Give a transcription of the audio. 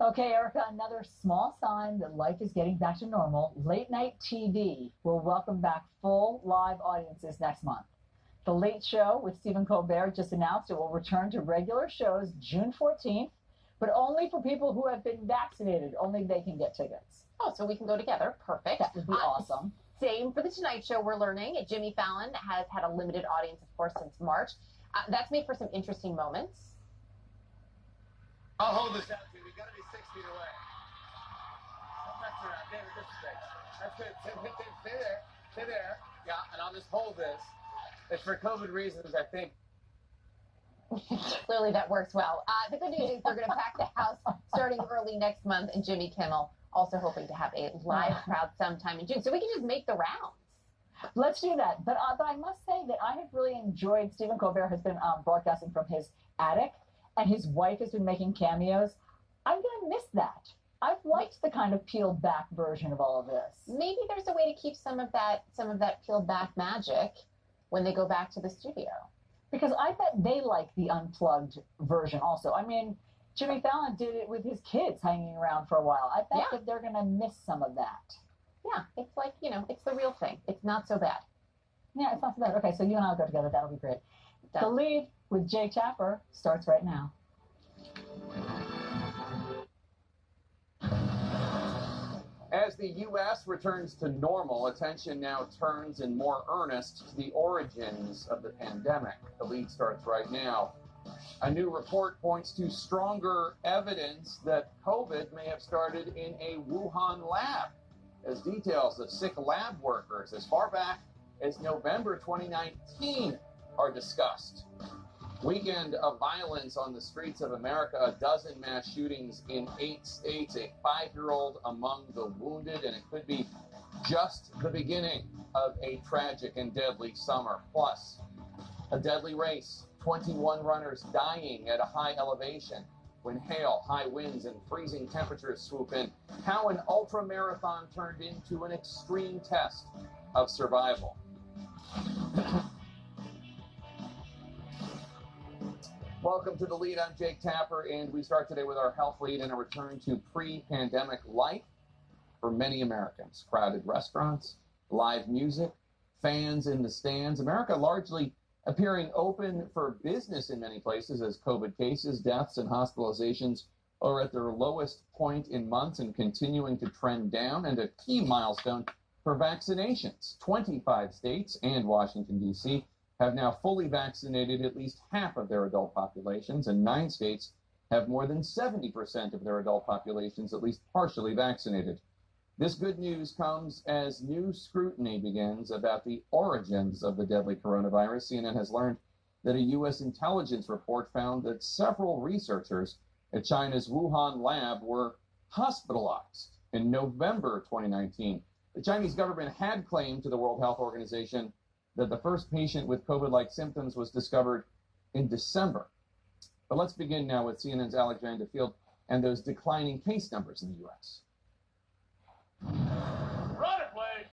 Okay, Erica, another small sign that life is getting back to normal. Late night TV will welcome back full live audiences next month. The Late Show with Stephen Colbert just announced it will return to regular shows June 14th, but only for people who have been vaccinated. Only they can get tickets. Oh, so we can go together. Perfect. That would be awesome. Same for The Tonight Show, we're learning. Jimmy Fallon has had a limited audience, of course, since March. That's made for some interesting moments. I'll hold this out to you. We've got to be 6 feet away. Don't mess around. David, this space. That's good. Stay there. Stay there. Yeah, and I'll just hold this. It's for COVID reasons, I think. Clearly that works well. The good news is they're going to pack the house starting early next month, and Jimmy Kimmel also hoping to have a live crowd sometime in June. So we can just make the rounds. Let's do that. But I must say that I have really enjoyed, Stephen Colbert has been broadcasting from his attic, and his wife has been making cameos. I'm going to miss that. I've liked the kind of peeled back version of all of this. Maybe there's a way to keep some of that peeled back magic when they go back to the studio. Because I bet they like the unplugged version also. I mean, Jimmy Fallon did it with his kids hanging around for a while. I bet that they're going to miss some of that. Yeah, it's like, it's the real thing. It's not so bad. Yeah, it's not so bad. Okay, so you and I will go together. That'll be great. Done. The Lead with Jake Tapper starts right now. As the U.S. returns to normal, attention now turns in more earnest to the origins of the pandemic. The Lead starts right now. A new report points to stronger evidence that COVID may have started in a Wuhan lab, as details of sick lab workers as far back as November 2019 are discussed. Weekend of violence on the streets of America, a dozen mass shootings in 8 states, a 5-year-old among the wounded, and it could be just the beginning of a tragic and deadly summer. Plus, a deadly race, 21 runners dying at a high elevation when hail, high winds, and freezing temperatures swoop in. How an ultra-marathon turned into an extreme test of survival. Welcome to The Lead. I'm Jake Tapper, and we start today with our health lead and a return to pre-pandemic life for many Americans. Crowded restaurants, live music, fans in the stands. America largely appearing open for business in many places as COVID cases, deaths, and hospitalizations are at their lowest point in months and continuing to trend down, and a key milestone for vaccinations. 25 states and Washington, D.C. have now fully vaccinated at least half of their adult populations, and 9 states have more than 70% of their adult populations at least partially vaccinated. This good news comes as new scrutiny begins about the origins of the deadly coronavirus. CNN has learned that a U.S. intelligence report found that several researchers at China's Wuhan lab were hospitalized in November 2019. The Chinese government had claimed to the World Health Organization that the first patient with COVID-like symptoms was discovered in December. But let's begin now with CNN's Alexandra Field and those declining case numbers in the U.S.